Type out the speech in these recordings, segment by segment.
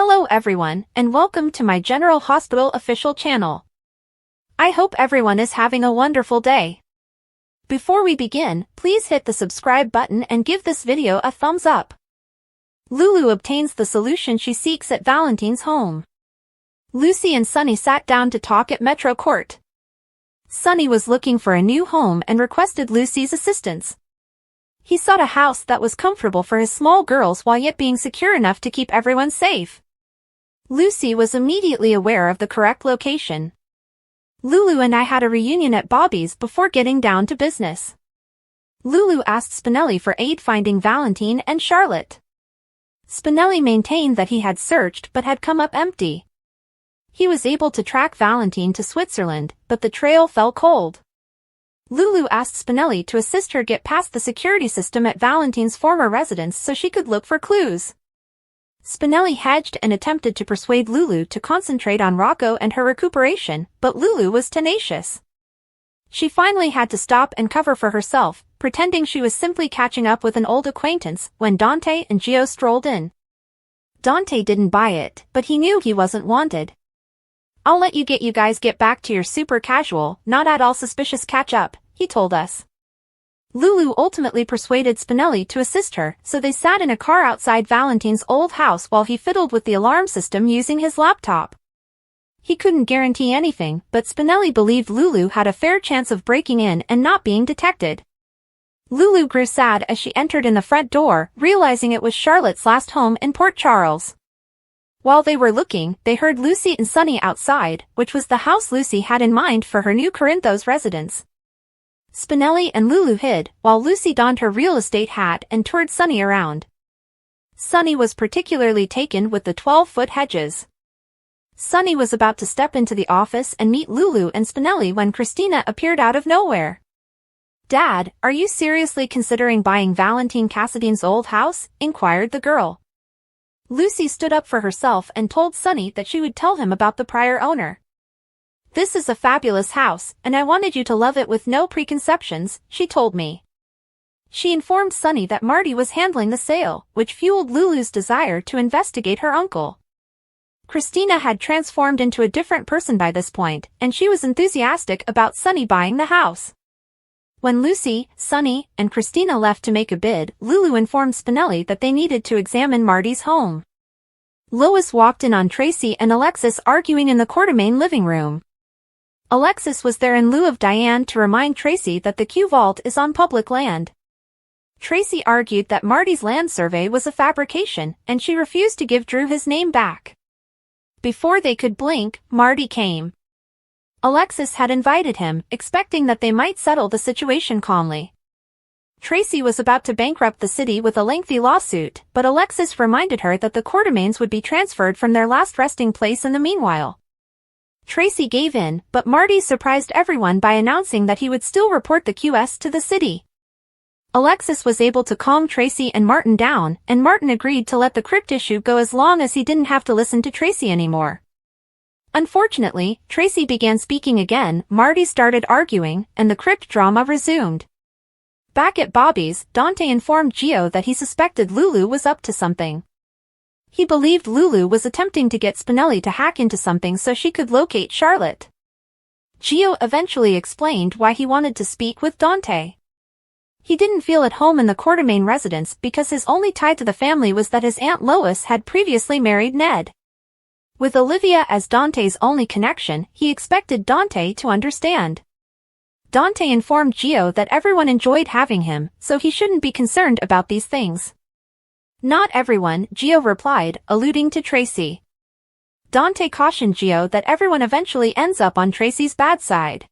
Hello everyone, and welcome to my General Hospital official channel. I hope everyone is having a wonderful day. Before we begin, please hit the subscribe button and give this video a thumbs up. Lulu obtains the solution she seeks at Valentine's home. Lucy and Sunny sat down to talk at Metro Court. Sunny was looking for a new home and requested Lucy's assistance. He sought a house that was comfortable for his small girls while yet being secure enough to keep everyone safe. Lucy was immediately aware of the correct location. Lulu and I had a reunion at Bobby's before getting down to business. Lulu asked Spinelli for aid finding Valentine and Charlotte. Spinelli maintained that he had searched but had come up empty. He was able to track Valentine to Switzerland, but the trail fell cold. Lulu asked Spinelli to assist her get past the security system at Valentine's former residence so she could look for clues. Spinelli hedged and attempted to persuade Lulu to concentrate on Rocco and her recuperation, but Lulu was tenacious. She finally had to stop and cover for herself, pretending she was simply catching up with an old acquaintance when Dante and Gio strolled in. Dante didn't buy it, but he knew he wasn't wanted. "I'll let you guys get back to your super casual, not at all suspicious catch-up," he told us. Lulu ultimately persuaded Spinelli to assist her, so they sat in a car outside Valentine's old house while he fiddled with the alarm system using his laptop. He couldn't guarantee anything, but Spinelli believed Lulu had a fair chance of breaking in and not being detected. Lulu grew sad as she entered in the front door, realizing it was Charlotte's last home in Port Charles. While they were looking, they heard Lucy and Sunny outside, which was the house Lucy had in mind for her new Corinthos residence. Spinelli and Lulu hid, while Lucy donned her real estate hat and toured Sunny around. Sunny was particularly taken with the 12-foot hedges. Sunny was about to step into the office and meet Lulu and Spinelli when Christina appeared out of nowhere. "Dad, are you seriously considering buying Valentine Cassadine's old house?" inquired the girl. Lucy stood up for herself and told Sunny that she would tell him about the prior owner. "This is a fabulous house, and I wanted you to love it with no preconceptions," she told me. She informed Sunny that Marty was handling the sale, which fueled Lulu's desire to investigate her uncle. Christina had transformed into a different person by this point, and she was enthusiastic about Sunny buying the house. When Lucy, Sunny, and Christina left to make a bid, Lulu informed Spinelli that they needed to examine Marty's home. Lois walked in on Tracy and Alexis arguing in the Quartermain living room. Alexis was there in lieu of Diane to remind Tracy that the Q Vault is on public land. Tracy argued that Marty's land survey was a fabrication, and she refused to give Drew his name back. Before they could blink, Marty came. Alexis had invited him, expecting that they might settle the situation calmly. Tracy was about to bankrupt the city with a lengthy lawsuit, but Alexis reminded her that the Quartermains would be transferred from their last resting place in the meanwhile. Tracy gave in, but Marty surprised everyone by announcing that he would still report the QS to the city. Alexis was able to calm Tracy and Martin down, and Martin agreed to let the crypt issue go as long as he didn't have to listen to Tracy anymore. Unfortunately, Tracy began speaking again, Marty started arguing, and the crypt drama resumed. Back at Bobby's, Dante informed Gio that he suspected Lulu was up to something. He believed Lulu was attempting to get Spinelli to hack into something so she could locate Charlotte. Gio eventually explained why he wanted to speak with Dante. He didn't feel at home in the Quartermain residence because his only tie to the family was that his Aunt Lois had previously married Ned. With Olivia as Dante's only connection, he expected Dante to understand. Dante informed Gio that everyone enjoyed having him, so he shouldn't be concerned about these things. "Not everyone," Gio replied, alluding to Tracy. Dante cautioned Gio that everyone eventually ends up on Tracy's bad side.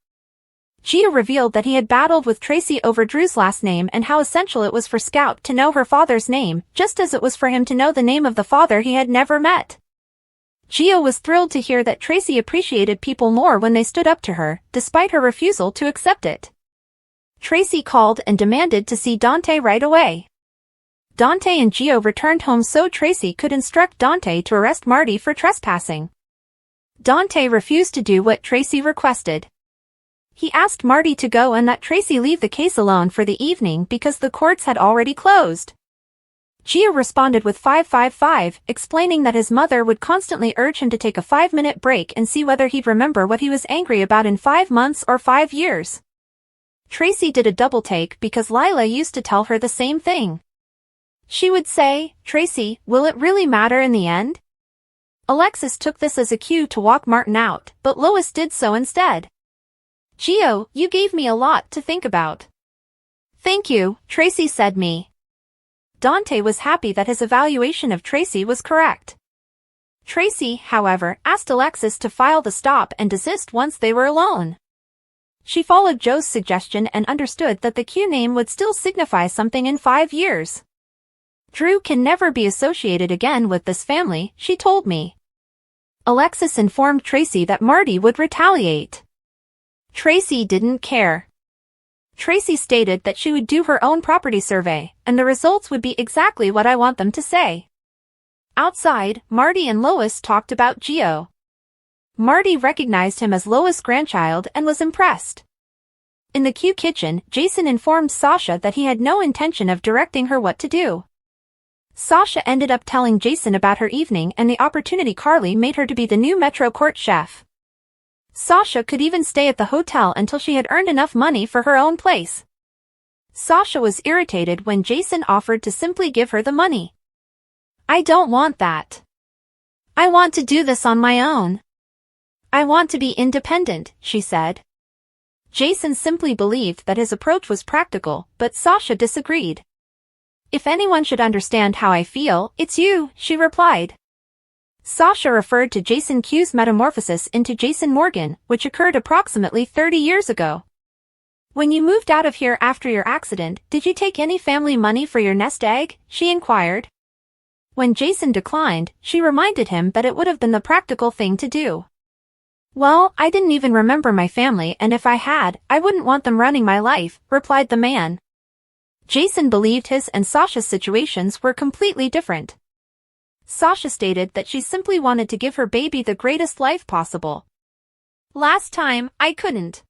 Gio revealed that he had battled with Tracy over Drew's last name and how essential it was for Scout to know her father's name, just as it was for him to know the name of the father he had never met. Gio was thrilled to hear that Tracy appreciated people more when they stood up to her, despite her refusal to accept it. Tracy called and demanded to see Dante right away. Dante and Gio returned home so Tracy could instruct Dante to arrest Marty for trespassing. Dante refused to do what Tracy requested. He asked Marty to go and that Tracy leave the case alone for the evening because the courts had already closed. Gio responded with 555, explaining that his mother would constantly urge him to take a 5-minute break and see whether he'd remember what he was angry about in 5 months or 5 years. Tracy did a double take because Lila used to tell her the same thing. She would say, "Tracy, will it really matter in the end?" Alexis took this as a cue to walk Martin out, but Lois did so instead. "Gio, you gave me a lot to think about." "Thank you," Tracy said me. Dante was happy that his evaluation of Tracy was correct. Tracy, however, asked Alexis to file the stop and desist once they were alone. She followed Joe's suggestion and understood that the Q name would still signify something in 5 years. "Drew can never be associated again with this family," she told me. Alexis informed Tracy that Marty would retaliate. Tracy didn't care. Tracy stated that she would do her own property survey, and the results would be exactly what I want them to say. Outside, Marty and Lois talked about Gio. Marty recognized him as Lois' grandchild and was impressed. In the Q kitchen, Jason informed Sasha that he had no intention of directing her what to do. Sasha ended up telling Jason about her evening and the opportunity Carly made her to be the new Metro Court chef. Sasha could even stay at the hotel until she had earned enough money for her own place. Sasha was irritated when Jason offered to simply give her the money. "I don't want that. I want to do this on my own. I want to be independent," she said. Jason simply believed that his approach was practical, but Sasha disagreed. "If anyone should understand how I feel, it's you," she replied. Sasha referred to Jason Q's metamorphosis into Jason Morgan, which occurred approximately 30 years ago. "When you moved out of here after your accident, did you take any family money for your nest egg?" she inquired. When Jason declined, she reminded him that it would have been the practical thing to do. "Well, I didn't even remember my family, and if I had, I wouldn't want them running my life," replied the man. Jason believed his and Sasha's situations were completely different. Sasha stated that she simply wanted to give her baby the greatest life possible. "Last time, I couldn't.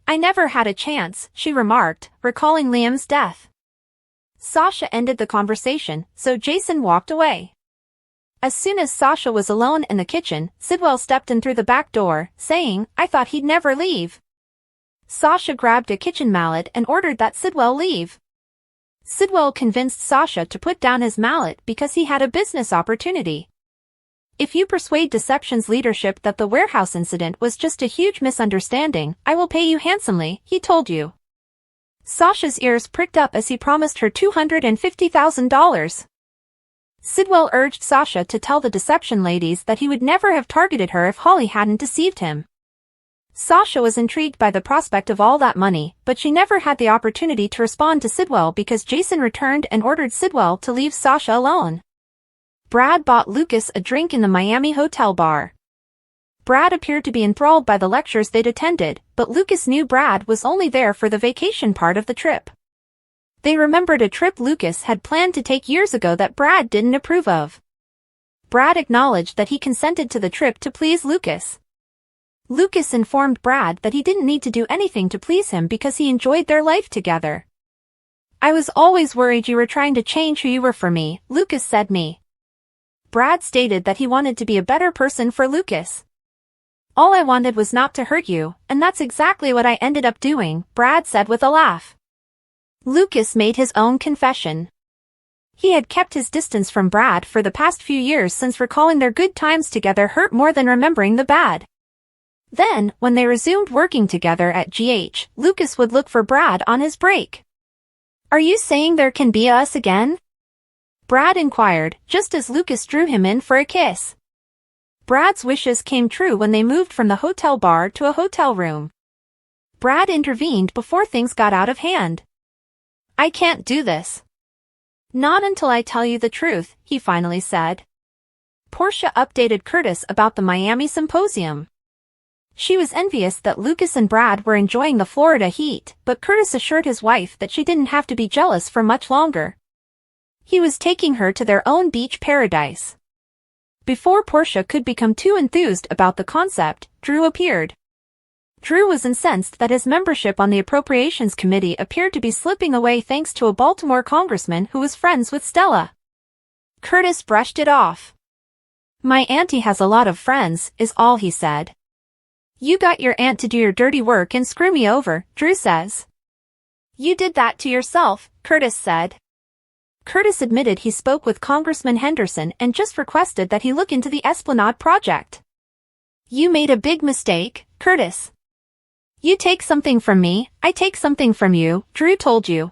I never had a chance," she remarked, recalling Liam's death. Sasha ended the conversation, so Jason walked away. As soon as Sasha was alone in the kitchen, Sidwell stepped in through the back door, saying, "I thought he'd never leave." Sasha grabbed a kitchen mallet and ordered that Sidwell leave. Sidwell convinced Sasha to put down his mallet because he had a business opportunity. "If you persuade Deception's leadership that the warehouse incident was just a huge misunderstanding, I will pay you handsomely," he told you. Sasha's ears pricked up as he promised her $250,000. Sidwell urged Sasha to tell the Deception ladies that he would never have targeted her if Holly hadn't deceived him. Sasha was intrigued by the prospect of all that money, but she never had the opportunity to respond to Sidwell because Jason returned and ordered Sidwell to leave Sasha alone. Brad bought Lucas a drink in the Miami hotel bar. Brad appeared to be enthralled by the lectures they'd attended, but Lucas knew Brad was only there for the vacation part of the trip. They remembered a trip Lucas had planned to take years ago that Brad didn't approve of. Brad acknowledged that he consented to the trip to please Lucas. Lucas informed Brad that he didn't need to do anything to please him because he enjoyed their life together. "I was always worried you were trying to change who you were for me," Lucas said me. Brad stated that he wanted to be a better person for Lucas. "All I wanted was not to hurt you, and that's exactly what I ended up doing," Brad said with a laugh. Lucas made his own confession. He had kept his distance from Brad for the past few years since recalling their good times together hurt more than remembering the bad. Then, when they resumed working together at GH, Lucas would look for Brad on his break. "Are you saying there can be us again?" Brad inquired, just as Lucas drew him in for a kiss. Brad's wishes came true when they moved from the hotel bar to a hotel room. Brad intervened before things got out of hand. "I can't do this. Not until I tell you the truth," he finally said. Portia updated Curtis about the Miami symposium. She was envious that Lucas and Brad were enjoying the Florida heat, but Curtis assured his wife that she didn't have to be jealous for much longer. He was taking her to their own beach paradise. Before Portia could become too enthused about the concept, Drew appeared. Drew was incensed that his membership on the Appropriations Committee appeared to be slipping away thanks to a Baltimore congressman who was friends with Stella. Curtis brushed it off. My auntie has a lot of friends, is all he said. You got your aunt to do your dirty work and screw me over, Drew says. You did that to yourself, Curtis said. Curtis admitted he spoke with Congressman Henderson and just requested that he look into the Esplanade project. You made a big mistake, Curtis. You take something from me, I take something from you, Drew told you.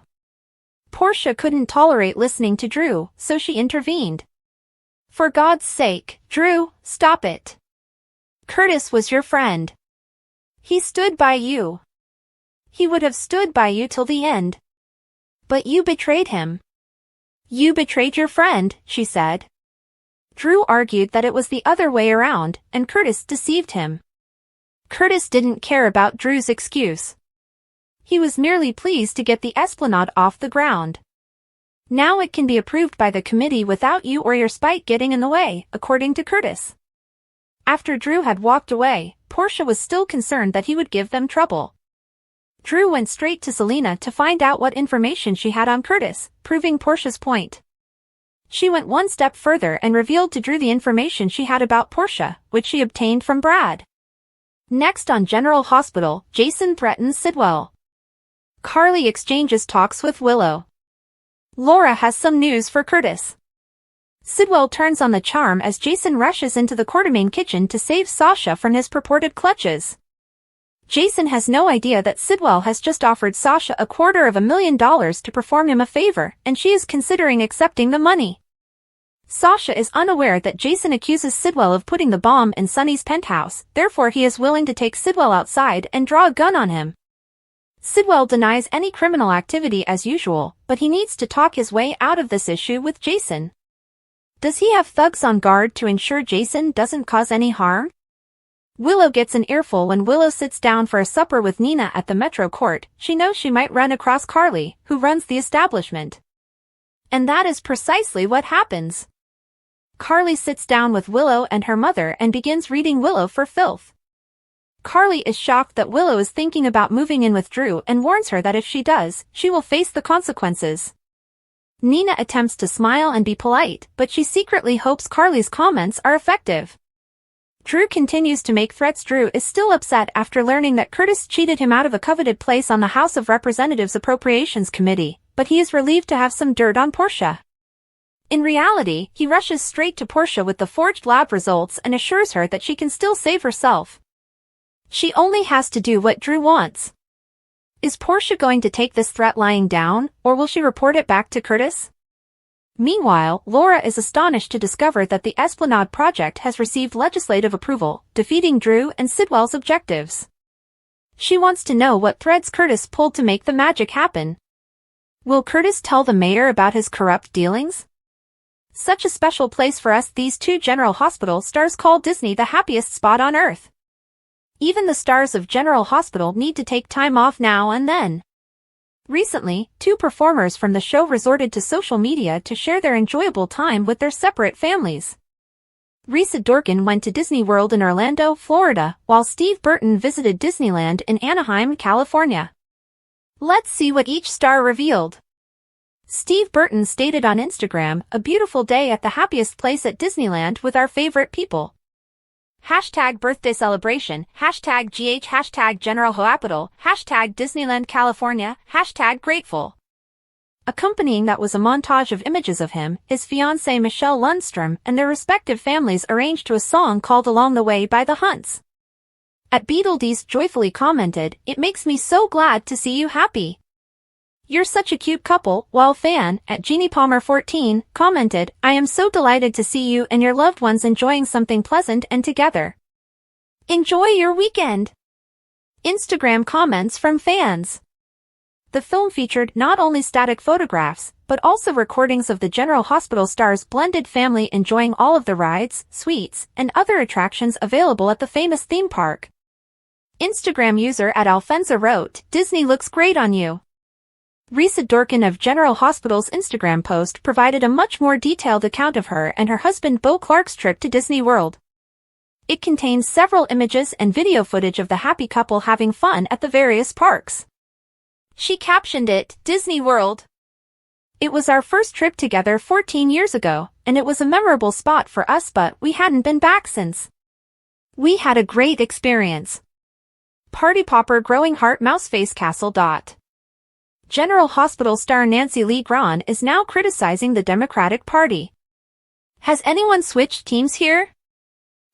Portia couldn't tolerate listening to Drew, so she intervened. For God's sake, Drew, stop it. Curtis was your friend. He stood by you. He would have stood by you till the end. But you betrayed him. You betrayed your friend, she said. Drew argued that it was the other way around, and Curtis deceived him. Curtis didn't care about Drew's excuse. He was merely pleased to get the Esplanade off the ground. Now it can be approved by the committee without you or your spite getting in the way, according to Curtis. After Drew had walked away, Portia was still concerned that he would give them trouble. Drew went straight to Selena to find out what information she had on Curtis, proving Portia's point. She went one step further and revealed to Drew the information she had about Portia, which she obtained from Brad. Next on General Hospital, Jason threatens Sidwell. Carly exchanges talks with Willow. Laura has some news for Curtis. Sidwell turns on the charm as Jason rushes into the Quartermaine kitchen to save Sasha from his purported clutches. Jason has no idea that Sidwell has just offered Sasha $250,000 to perform him a favor, and she is considering accepting the money. Sasha is unaware that Jason accuses Sidwell of putting the bomb in Sonny's penthouse, therefore he is willing to take Sidwell outside and draw a gun on him. Sidwell denies any criminal activity as usual, but he needs to talk his way out of this issue with Jason. Does he have thugs on guard to ensure Jason doesn't cause any harm? Willow gets an earful when Willow sits down for a supper with Nina at the Metro Court. She knows she might run across Carly, who runs the establishment. And that is precisely what happens. Carly sits down with Willow and her mother and begins reading Willow for filth. Carly is shocked that Willow is thinking about moving in with Drew and warns her that if she does, she will face the consequences. Nina attempts to smile and be polite, but she secretly hopes Carly's comments are effective. Drew continues to make threats. Drew is still upset after learning that Curtis cheated him out of a coveted place on the House of Representatives Appropriations Committee, but he is relieved to have some dirt on Portia. In reality, he rushes straight to Portia with the forged lab results and assures her that she can still save herself. She only has to do what Drew wants. Is Portia going to take this threat lying down, or will she report it back to Curtis? Meanwhile, Laura is astonished to discover that the Esplanade project has received legislative approval, defeating Drew and Sidwell's objectives. She wants to know what threads Curtis pulled to make the magic happen. Will Curtis tell the mayor about his corrupt dealings? Such a special place for us. These two General Hospital stars call Disney the happiest spot on earth. Even the stars of General Hospital need to take time off now and then. Recently, two performers from the show resorted to social media to share their enjoyable time with their separate families. Risa Dorkin went to Disney World in Orlando, Florida, while Steve Burton visited Disneyland in Anaheim, California. Let's see what each star revealed. Steve Burton stated on Instagram, "A beautiful day at the happiest place at Disneyland with our favorite people. Hashtag birthday celebration, hashtag GH, hashtag General Hospital, hashtag Disneyland California, hashtag grateful." Accompanying that was a montage of images of him, his fiancée Michelle Lundstrom, and their respective families arranged to a song called Along the Way by the Hunts. At Beetledees joyfully commented, "It makes me so glad to see you happy. You're such a cute couple," while fan, at Jeannie Palmer 14, commented, "I am so delighted to see you and your loved ones enjoying something pleasant and together. Enjoy your weekend." Instagram comments from fans. The film featured not only static photographs, but also recordings of the General Hospital stars' blended family enjoying all of the rides, suites, and other attractions available at the famous theme park. Instagram user @Alfenza wrote, "Disney looks great on you." Risa Dorkin of General Hospital's Instagram post provided a much more detailed account of her and her husband Bo Clark's trip to Disney World. It contains several images and video footage of the happy couple having fun at the various parks. She captioned it, "Disney World. It was our first trip together 14 years ago, and it was a memorable spot for us, but we hadn't been back since. We had a great experience. Party popper growing heart mouseface castle. General Hospital star Nancy Lee Grahn is now criticizing the Democratic Party. Has anyone switched teams here?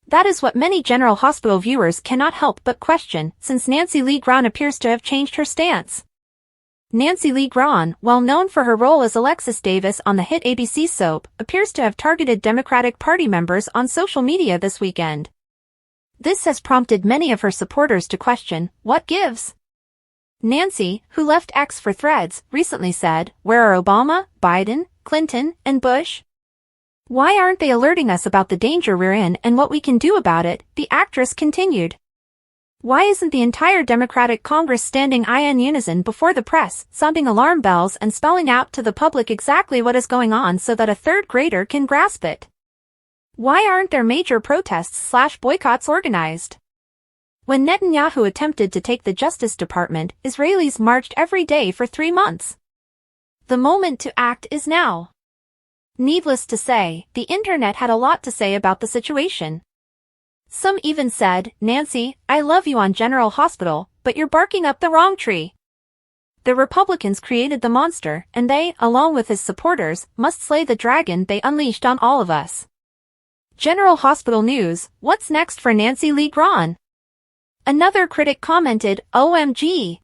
That is what many General Hospital viewers cannot help but question, since Nancy Lee Grahn appears to have changed her stance. Nancy Lee Grahn, well known for her role as Alexis Davis on the hit ABC soap, appears to have targeted Democratic Party members on social media this weekend. This has prompted many of her supporters to question, what gives? Nancy, who left X for Threads, recently said, "Where are Obama, Biden, Clinton, and Bush? Why aren't they alerting us about the danger we're in and what we can do about it?" The actress continued. Why isn't the entire Democratic Congress standing in unison before the press, sounding alarm bells and spelling out to the public exactly what is going on so that a third grader can grasp it? Why aren't there major protests/boycotts organized? When Netanyahu attempted to take the Justice Department, Israelis marched every day for 3 months. The moment to act is now. Needless to say, the internet had a lot to say about the situation. Some even said, "Nancy, I love you on General Hospital, but you're barking up the wrong tree." The Republicans created the monster, and they, along with his supporters, must slay the dragon they unleashed on all of us. General Hospital news, what's next for Nancy Lee Grahn? Another critic commented, "OMG.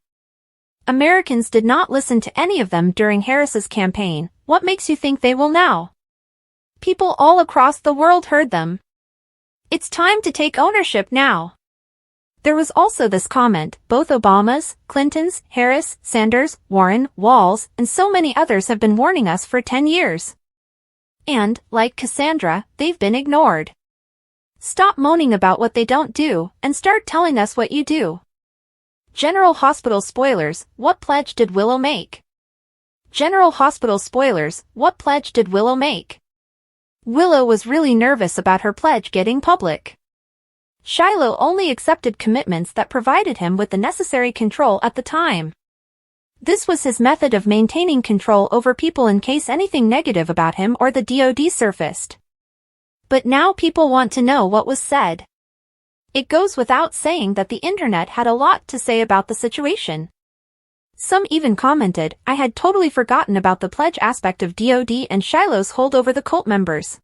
Americans did not listen to any of them during Harris's campaign. What makes you think they will now? People all across the world heard them. It's time to take ownership now." There was also this comment, both Obamas, Clintons, Harris, Sanders, Warren, Walz, and so many others have been warning us for 10 years. And, like Cassandra, they've been ignored. Stop moaning about what they don't do, and start telling us what you do. General Hospital spoilers, what pledge did Willow make? General Hospital spoilers, what pledge did Willow make? Willow was really nervous about her pledge getting public. Shiloh only accepted commitments that provided him with the necessary control at the time. This was his method of maintaining control over people in case anything negative about him or the DoD surfaced. But now people want to know what was said. It goes without saying that the internet had a lot to say about the situation. Some even commented, "I had totally forgotten about the pledge aspect of DoD and Shiloh's hold over the cult members."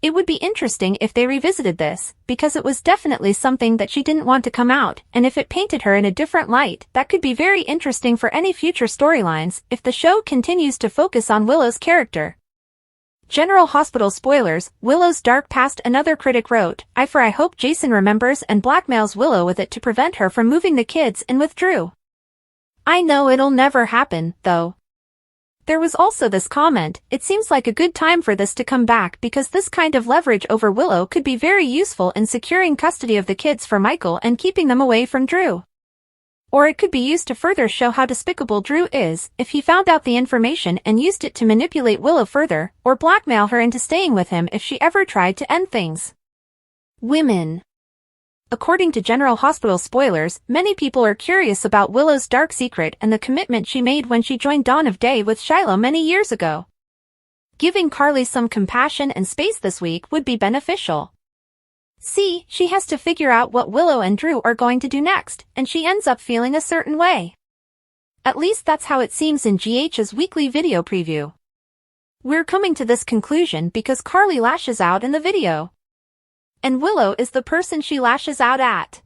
It would be interesting if they revisited this, because it was definitely something that she didn't want to come out, and if it painted her in a different light, that could be very interesting for any future storylines if the show continues to focus on Willow's character. General Hospital spoilers, Willow's dark past. Another critic wrote, I hope Jason remembers and blackmails Willow with it to prevent her from moving the kids in with Drew. I know it'll never happen, though. There was also this comment, it seems like a good time for this to come back because this kind of leverage over Willow could be very useful in securing custody of the kids for Michael and keeping them away from Drew. Or it could be used to further show how despicable Drew is if he found out the information and used it to manipulate Willow further, or blackmail her into staying with him if she ever tried to end things. Women. According to General Hospital spoilers, many people are curious about Willow's dark secret and the commitment she made when she joined Dawn of Day with Shiloh many years ago. Giving Carly some compassion and space this week would be beneficial. See, she has to figure out what Willow and Drew are going to do next, and she ends up feeling a certain way. At least that's how it seems in GH's weekly video preview. We're coming to this conclusion because Carly lashes out in the video. And Willow is the person she lashes out at.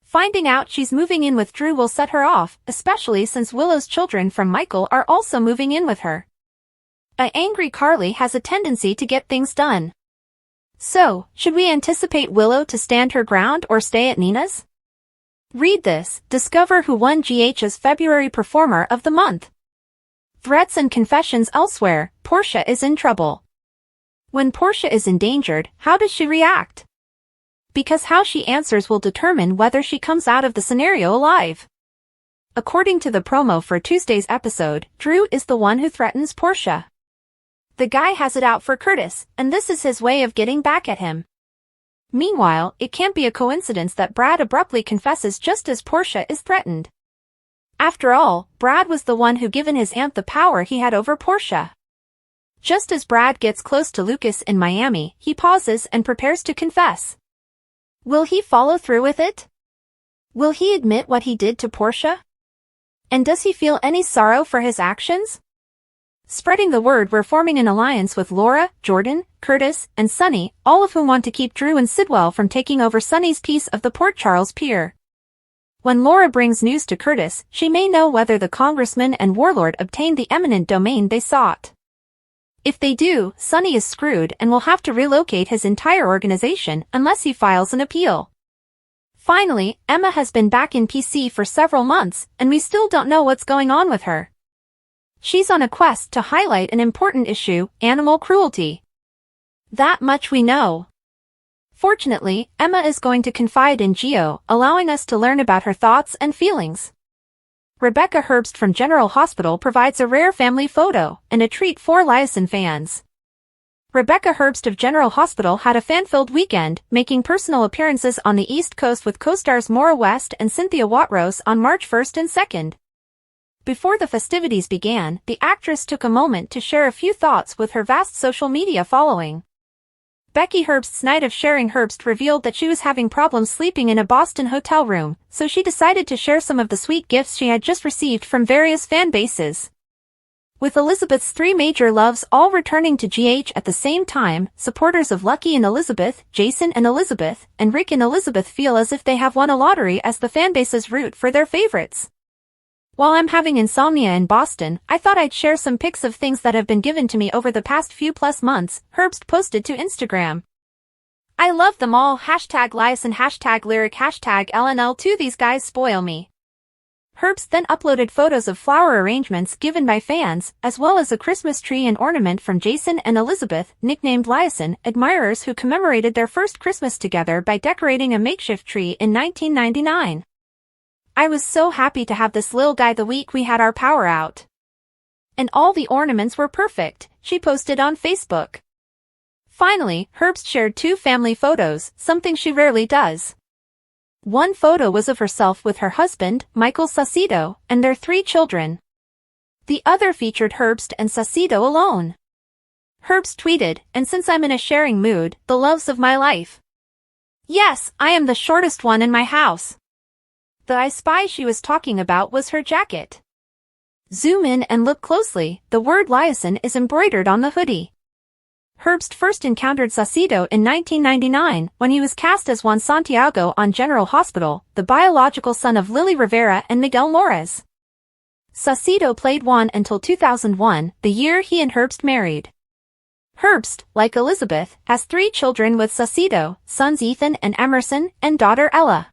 Finding out she's moving in with Drew will set her off, especially since Willow's children from Michael are also moving in with her. An angry Carly has a tendency to get things done. So, should we anticipate Willow to stand her ground or stay at Nina's? Read this, discover who won GH's February Performer of the Month. Threats and confessions elsewhere, Portia is in trouble. When Portia is endangered, how does she react? Because how she answers will determine whether she comes out of the scenario alive. According to the promo for Tuesday's episode, Drew is the one who threatens Portia. The guy has it out for Curtis, and this is his way of getting back at him. Meanwhile, it can't be a coincidence that Brad abruptly confesses just as Portia is threatened. After all, Brad was the one who given his aunt the power he had over Portia. Just as Brad gets close to Lucas in Miami, he pauses and prepares to confess. Will he follow through with it? Will he admit what he did to Portia? And does he feel any sorrow for his actions? Spreading the word, we're forming an alliance with Laura, Jordan, Curtis, and Sonny, all of whom want to keep Drew and Sidwell from taking over Sonny's piece of the Port Charles Pier. When Laura brings news to Curtis, she may know whether the congressman and warlord obtained the eminent domain they sought. If they do, Sonny is screwed and will have to relocate his entire organization unless he files an appeal. Finally, Emma has been back in PC for several months, and we still don't know what's going on with her. She's on a quest to highlight an important issue, animal cruelty. That much we know. Fortunately, Emma is going to confide in Gio, allowing us to learn about her thoughts and feelings. Rebecca Herbst from General Hospital provides a rare family photo and a treat for Liason fans. Rebecca Herbst of General Hospital had a fan-filled weekend, making personal appearances on the East Coast with co-stars Maura West and Cynthia Watrous on March 1st and 2nd. Before the festivities began, the actress took a moment to share a few thoughts with her vast social media following. Becky Herbst's night of sharing Herbst revealed that she was having problems sleeping in a Boston hotel room, so she decided to share some of the sweet gifts she had just received from various fan bases. With Elizabeth's three major loves all returning to GH at the same time, supporters of Lucky and Elizabeth, Jason and Elizabeth, and Rick and Elizabeth feel as if they have won a lottery as the fan bases root for their favorites. While I'm having insomnia in Boston, I thought I'd share some pics of things that have been given to me over the past few plus months, Herbst posted to Instagram. I love them all, #Liason, #lyric, #LNL2, these guys spoil me. Herbst then uploaded photos of flower arrangements given by fans, as well as a Christmas tree and ornament from Jason and Elizabeth, nicknamed Liason, admirers who commemorated their first Christmas together by decorating a makeshift tree in 1999. I was so happy to have this little guy the week we had our power out. And all the ornaments were perfect, she posted on Facebook. Finally, Herbst shared two family photos, something she rarely does. One photo was of herself with her husband, Michael Saucedo, and their three children. The other featured Herbst and Saucedo alone. Herbst tweeted, "And since I'm in a sharing mood, the loves of my life. Yes, I am the shortest one in my house." The I Spy she was talking about was her jacket. Zoom in and look closely, the word Liason is embroidered on the hoodie. Herbst first encountered Saucedo in 1999 when he was cast as Juan Santiago on General Hospital, the biological son of Lily Rivera and Miguel Morez. Saucedo played Juan until 2001, the year he and Herbst married. Herbst, like Elizabeth, has three children with Saucedo, sons Ethan and Emerson, and daughter Ella.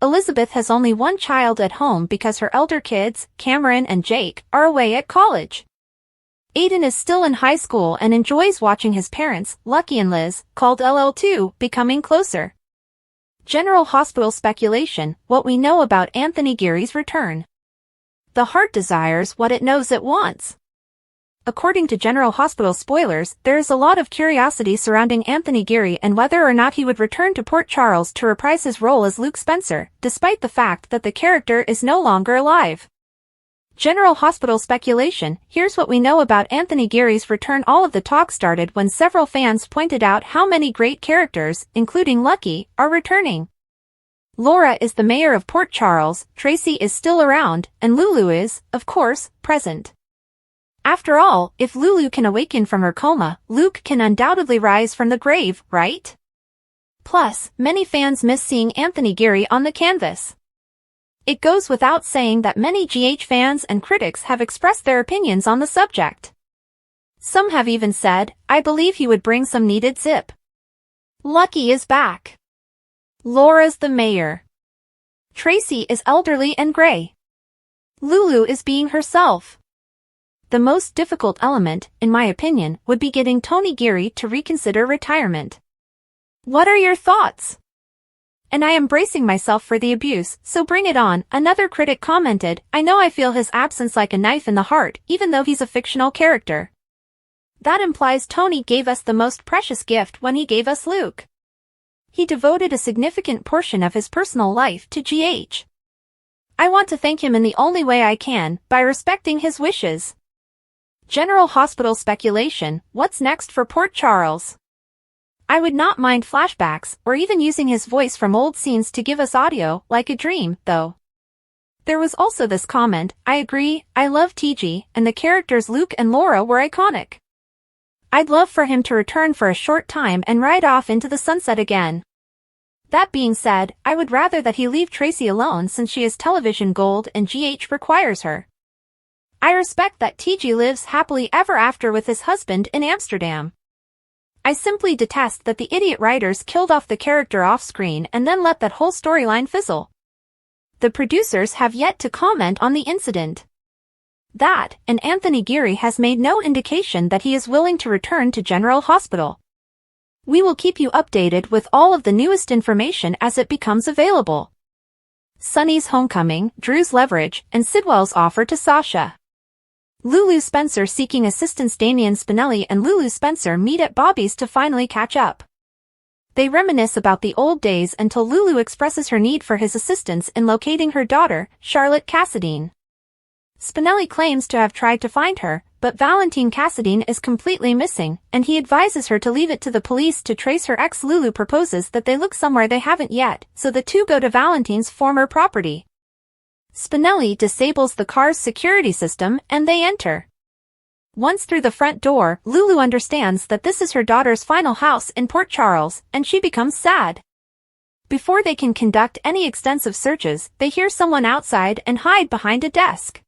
Elizabeth has only one child at home because her elder kids, Cameron and Jake, are away at college. Aiden is still in high school and enjoys watching his parents, Lucky and Liz, called LL2, becoming closer. General Hospital speculation, what we know about Anthony Geary's return. The heart desires what it knows it wants. According to General Hospital spoilers, there is a lot of curiosity surrounding Anthony Geary and whether or not he would return to Port Charles to reprise his role as Luke Spencer, despite the fact that the character is no longer alive. General Hospital speculation, here's what we know about Anthony Geary's return. All of the talk started when several fans pointed out how many great characters, including Lucky, are returning. Laura is the mayor of Port Charles, Tracy is still around, and Lulu is, of course, present. After all, if Lulu can awaken from her coma, Luke can undoubtedly rise from the grave, right? Plus, many fans miss seeing Anthony Geary on the canvas. It goes without saying that many GH fans and critics have expressed their opinions on the subject. Some have even said, I believe he would bring some needed zip. Lucky is back. Laura's the mayor. Tracy is elderly and gray. Lulu is being herself. The most difficult element, in my opinion, would be getting Tony Geary to reconsider retirement. What are your thoughts? And I am bracing myself for the abuse, so bring it on, another critic commented, I know I feel his absence like a knife in the heart, even though he's a fictional character. That implies Tony gave us the most precious gift when he gave us Luke. He devoted a significant portion of his personal life to GH. I want to thank him in the only way I can, by respecting his wishes. General Hospital speculation, what's next for Port Charles? I would not mind flashbacks, or even using his voice from old scenes to give us audio, like a dream, though. There was also this comment, I agree, I love TG, and the characters Luke and Laura were iconic. I'd love for him to return for a short time and ride off into the sunset again. That being said, I would rather that he leave Tracy alone since she is television gold and GH requires her. I respect that TG lives happily ever after with his husband in Amsterdam. I simply detest that the idiot writers killed off the character off-screen and then let that whole storyline fizzle. The producers have yet to comment on the incident. That, and Anthony Geary has made no indication that he is willing to return to General Hospital. We will keep you updated with all of the newest information as it becomes available. Sunny's homecoming, Drew's leverage, and Sidwell's offer to Sasha. Lulu Spencer seeking assistance. Damian Spinelli and Lulu Spencer meet at Bobby's to finally catch up. They reminisce about the old days until Lulu expresses her need for his assistance in locating her daughter, Charlotte Cassadine. Spinelli claims to have tried to find her, but Valentine Cassadine is completely missing, and he advises her to leave it to the police to trace her ex. Lulu proposes that they look somewhere they haven't yet, so the two go to Valentine's former property. Spinelli disables the car's security system and they enter. Once through the front door, Lulu understands that this is her daughter's final house in Port Charles, and she becomes sad. Before they can conduct any extensive searches, they hear someone outside and hide behind a desk.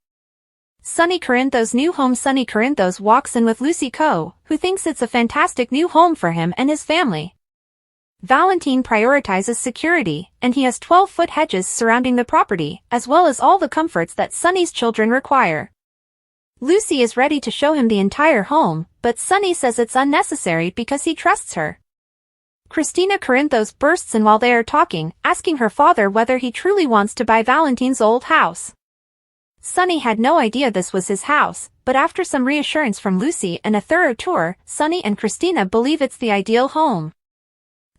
Sonny Corinthos' new home. Sonny Corinthos walks in with Lucy Coe, who thinks it's a fantastic new home for him and his family. Valentine prioritizes security, and he has 12-foot hedges surrounding the property, as well as all the comforts that Sonny's children require. Lucy is ready to show him the entire home, but Sonny says it's unnecessary because he trusts her. Christina Corinthos bursts in while they are talking, asking her father whether he truly wants to buy Valentine's old house. Sonny had no idea this was his house, but after some reassurance from Lucy and a thorough tour, Sonny and Christina believe it's the ideal home.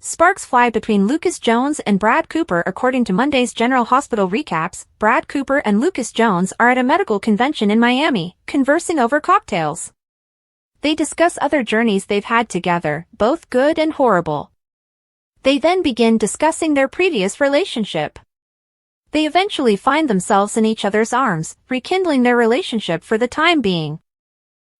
Sparks fly between Lucas Jones and Brad Cooper. According to Monday's General Hospital recaps, Brad Cooper and Lucas Jones are at a medical convention in Miami, conversing over cocktails. They discuss other journeys they've had together, both good and horrible. They then begin discussing their previous relationship. They eventually find themselves in each other's arms, rekindling their relationship for the time being.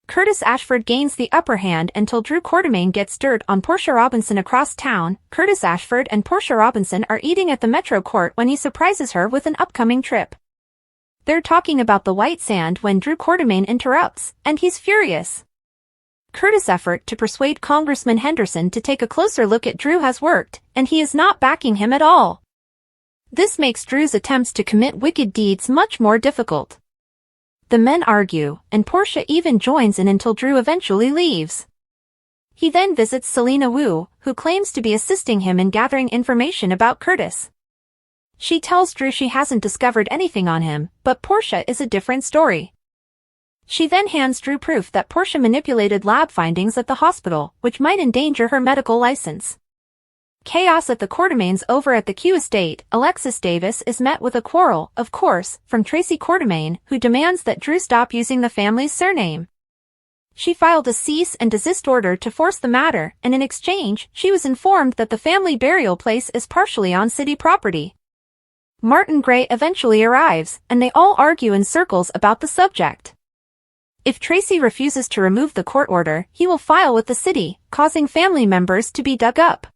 Curtis Ashford gains the upper hand until Drew Quartermaine gets dirt on Portia Robinson across town. Curtis Ashford and Portia Robinson are eating at the Metro Court when he surprises her with an upcoming trip. They're talking about the white sand when Drew Quartermaine interrupts, and he's furious. Curtis' effort to persuade Congressman Henderson to take a closer look at Drew has worked, and he is not backing him at all. This makes Drew's attempts to commit wicked deeds much more difficult. The men argue, and Portia even joins in until Drew eventually leaves. He then visits Selena Wu, who claims to be assisting him in gathering information about Curtis. She tells Drew she hasn't discovered anything on him, but Portia is a different story. She then hands Drew proof that Portia manipulated lab findings at the hospital, which might endanger her medical license. Chaos at the Quartermaines. Over at the Q estate, Alexis Davis is met with a quarrel, of course, from Tracy Quartermaine, who demands that Drew stop using the family's surname. She filed a cease and desist order to force the matter, and in exchange, she was informed that the family burial place is partially on city property. Martin Gray eventually arrives, and they all argue in circles about the subject. If Tracy refuses to remove the court order, he will file with the city, causing family members to be dug up.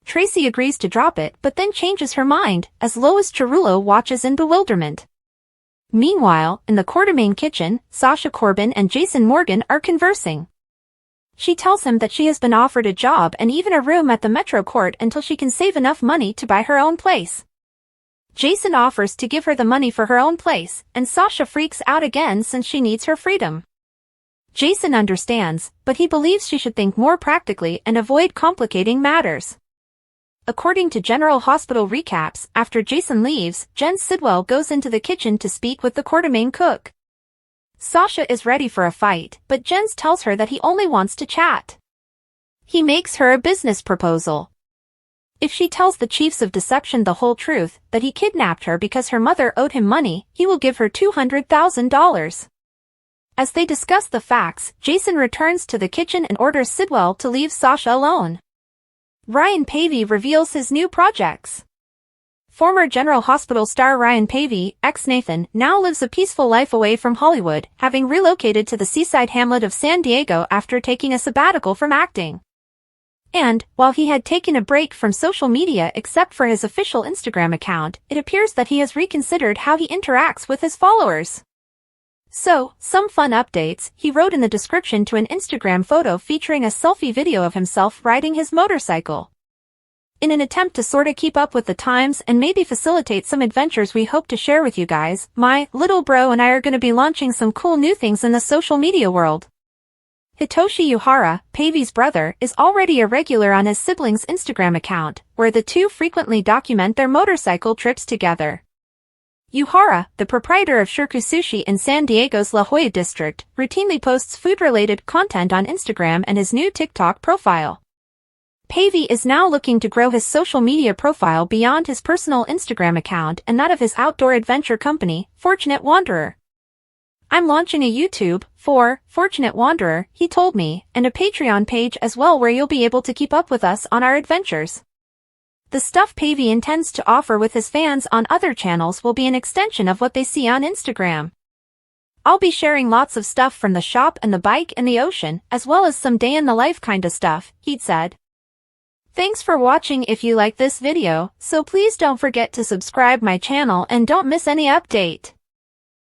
Tracy agrees to drop it but then changes her mind, as Lois Cerullo watches in bewilderment. Meanwhile, in the Quartermaine kitchen, Sasha Corbin and Jason Morgan are conversing. She tells him that she has been offered a job and even a room at the Metro Court until she can save enough money to buy her own place. Jason offers to give her the money for her own place, and Sasha freaks out again since she needs her freedom. Jason understands, but he believes she should think more practically and avoid complicating matters. According to General Hospital recaps, after Jason leaves, Jen Sidwell goes into the kitchen to speak with the Quartermaine cook. Sasha is ready for a fight, but Jens tells her that he only wants to chat. He makes her a business proposal. If she tells the chiefs of deception the whole truth, that he kidnapped her because her mother owed him money, he will give her $200,000. As they discuss the facts, Jason returns to the kitchen and orders Sidwell to leave Sasha alone. Ryan Pavey reveals his new projects. Former General Hospital star Ryan Pavey, ex-Nathan, now lives a peaceful life away from Hollywood, having relocated to the seaside hamlet of San Diego after taking a sabbatical from acting. And, while he had taken a break from social media except for his official Instagram account, it appears that he has reconsidered how he interacts with his followers. So, some fun updates. He wrote in the description to an Instagram photo featuring a selfie video of himself riding his motorcycle. In an attempt to sorta keep up with the times and maybe facilitate some adventures we hope to share with you guys, my little bro and I are gonna be launching some cool new things in the social media world. Hitoshi Yuhara, Pavey's brother, is already a regular on his siblings' Instagram account, where the two frequently document their motorcycle trips together. Yuhara, the proprietor of Shirku Sushi in San Diego's La Jolla district, routinely posts food-related content on Instagram and his new TikTok profile. Pavey is now looking to grow his social media profile beyond his personal Instagram account and that of his outdoor adventure company, Fortunate Wanderer. I'm launching a YouTube for Fortunate Wanderer, he told me, and a Patreon page as well where you'll be able to keep up with us on our adventures. The stuff Pavey intends to offer with his fans on other channels will be an extension of what they see on Instagram. I'll be sharing lots of stuff from the shop and the bike and the ocean, as well as some day-in-the-life kinda stuff, he'd said. Thanks for watching. If you like this video, so please don't forget to subscribe my channel and don't miss any update.